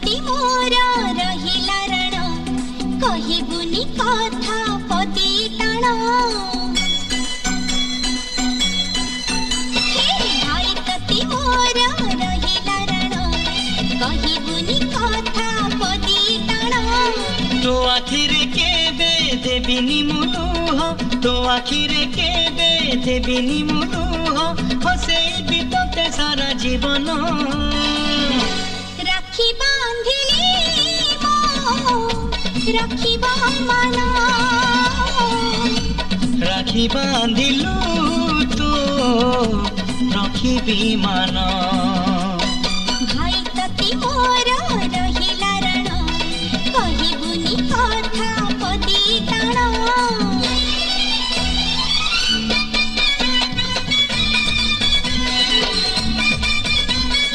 प्रति मोर रहिला रण कहिबुनी कथा पदी टाण भाई प्रति मोर रहिला रण कहिबुनी कथा पदी टाण तो आखिरे केबे देबिनी मुलुह तो आखिरे केबे देबिनी मुलुह हसेई बितते सारा जीवन राखी बांधिली मो राखिबा मन राखी बांधिलु तो रखिबी मान।